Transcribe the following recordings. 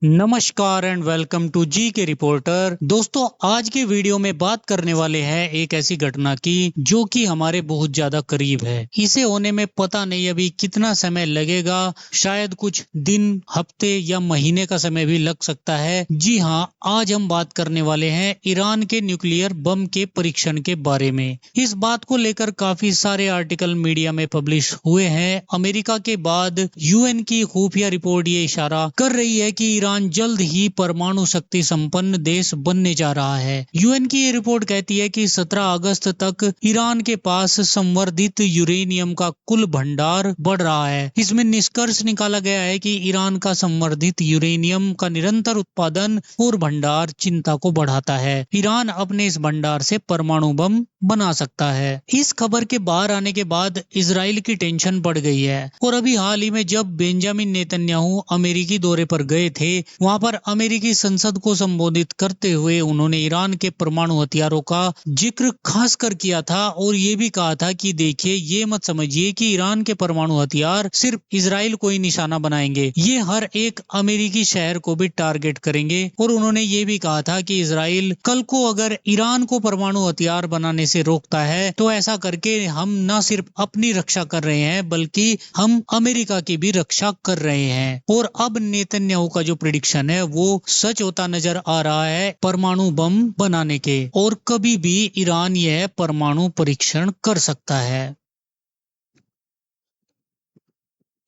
नमस्कार and welcome to जी के reporter. दोस्तों, आज के वीडियो में बात करने वाले हैं एक ऐसी घटना की जो कि हमारे बहुत ज्यादा करीब है। इसे होने में पता नहीं अभी कितना समय लगेगा, शायद कुछ दिन, हफ्ते या महीने का समय भी लग सकता है। जी हाँ, आज हम बात करने वाले हैं ईरान के न्यूक्लियर बम के परीक्षण के बारे में। इस बात को लेकर काफी सारे आर्टिकल मीडिया में पब्लिश हुए हैं। अमेरिका के बाद यूएन की खुफिया रिपोर्ट ये इशारा कर रही है कि ईरान जल्द ही परमाणु शक्ति संपन्न देश बनने जा रहा है। यूएन की ये रिपोर्ट कहती है कि 17 अगस्त तक ईरान के पास संवर्धित यूरेनियम का कुल भंडार बढ़ रहा है। इसमें निष्कर्ष निकाला गया है कि ईरान का संवर्धित यूरेनियम का निरंतर उत्पादन और भंडार चिंता को बढ़ाता है। ईरान अपने इस भंडार से परमाणु बम बना सकता है। इस खबर के बाहर आने के बाद इजराइल की टेंशन बढ़ गई है और अभी हाल ही में जब बेंजामिन नेतन्याहू अमेरिकी दौरे पर गए थे, वहां पर अमेरिकी संसद को संबोधित करते हुए उन्होंने ईरान के परमाणु हथियारों का जिक्र खास कर किया था और ये भी कहा था कि देखिए, ये मत समझिए कि ईरान के परमाणु हथियार सिर्फ इजराइल को ही निशाना बनाएंगे, ये हर एक अमेरिकी शहर को भी टारगेट करेंगे। और उन्होंने ये भी कहा था कि इजराइल कल को अगर ईरान को परमाणु हथियार बनाने से रोकता है तो ऐसा करके हम न सिर्फ अपनी रक्षा कर रहे हैं बल्कि हम अमेरिका की भी रक्षा कर रहे हैं। और अब नेतन्याहू का जो प्रेडिक्शन है वो सच होता नजर आ रहा है परमाणु बम बनाने के, और कभी भी ईरान यह परमाणु परीक्षण कर सकता है।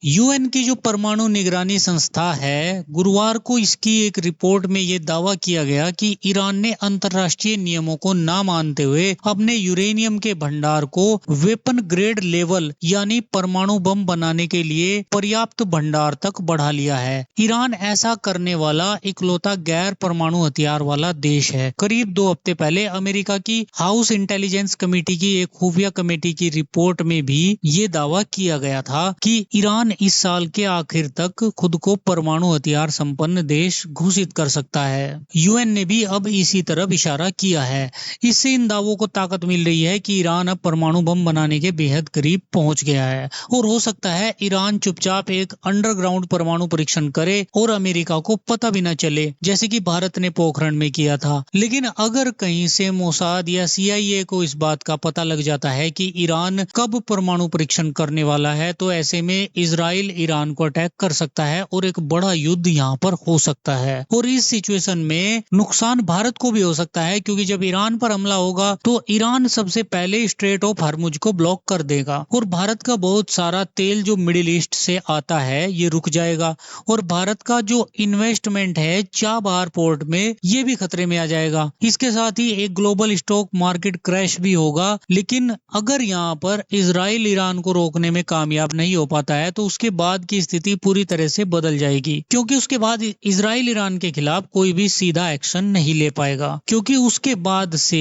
यूएन की जो परमाणु निगरानी संस्था है, गुरुवार को इसकी एक रिपोर्ट में ये दावा किया गया कि ईरान ने अंतर्राष्ट्रीय नियमों को ना मानते हुए अपने यूरेनियम के भंडार को वेपन ग्रेड लेवल यानी परमाणु बम बनाने के लिए पर्याप्त भंडार तक बढ़ा लिया है। ईरान ऐसा करने वाला इकलौता गैर परमाणु हथियार वाला देश है। करीब 2 हफ्ते पहले अमेरिका की हाउस इंटेलिजेंस कमेटी की एक खुफिया कमेटी की रिपोर्ट में भी ये दावा किया गया था कि ईरान इस साल के आखिर तक खुद को परमाणु हथियार संपन्न देश घोषित कर सकता है। यूएन ने भी अब इसी तरफ इशारा किया है। इससे इन दावों को ताकत मिल रही है कि ईरान अब परमाणु बम बनाने के बेहद करीब पहुंच गया है और हो सकता है ईरान चुपचाप एक अंडरग्राउंड परमाणु परीक्षण करे और अमेरिका को पता भी न चले, जैसे कि भारत ने पोखरण में किया था। लेकिन अगर कहीं से मोसाद या सीआईए को इस बात का पता लग जाता है कि ईरान कब परमाणु परीक्षण करने वाला है, तो ऐसे में इजराइल ईरान को अटैक कर सकता है और एक बड़ा युद्ध यहाँ पर हो सकता है। और इस सिचुएशन में नुकसान भारत को भी हो सकता है, क्योंकि जब ईरान पर हमला होगा तो ईरान सबसे पहले स्ट्रेट ऑफ हॉर्मुज को ब्लॉक कर देगा और भारत का बहुत सारा तेल जो मिडिल ईस्ट से आता है ये रुक जाएगा और भारत का जो इन्वेस्टमेंट है चाबहार पोर्ट में ये भी खतरे में आ जाएगा। इसके साथ ही एक ग्लोबल स्टॉक मार्केट क्रैश भी होगा। लेकिन अगर यहाँ पर इजराइल ईरान को रोकने में कामयाब नहीं हो पाता है तो उसके बाद की स्थिति पूरी तरह से बदल जाएगी, क्योंकि उसके बाद इजराइल ईरान के खिलाफ कोई भी सीधा एक्शन नहीं ले पाएगा, क्योंकि उसके बाद से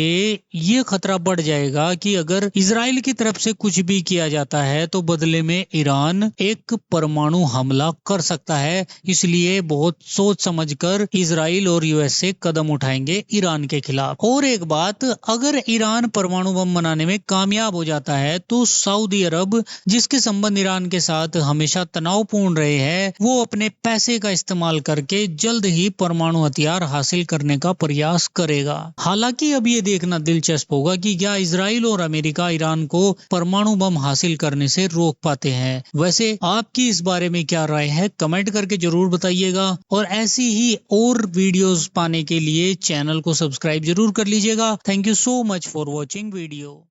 ये खतरा बढ़ जाएगा कि अगर इजराइल की तरफ से कुछ भी किया जाता है तो बदले में ईरान एक परमाणु हमला कर सकता है। इसलिए बहुत सोच समझकर इजराइल और यूएसए कदम उठाएंगे ईरान के खिलाफ। और एक बात, अगर ईरान परमाणु बम बनाने में कामयाब हो जाता है तो सऊदी अरब, जिसके संबंध ईरान के साथ हमेशा तनावपूर्ण रहे हैं, वो अपने पैसे का इस्तेमाल करके जल्द ही परमाणु हथियार हासिल करने का प्रयास करेगा। हालांकि अब ये देखना दिलचस्प होगा कि क्या इजराइल और अमेरिका ईरान को परमाणु बम हासिल करने से रोक पाते हैं। वैसे आपकी इस बारे में क्या राय है, कमेंट करके जरूर बताइएगा और ऐसी ही और वीडियोस पाने के लिए चैनल को सब्सक्राइब जरूर कर लीजिएगा। Thank you so much for watching video.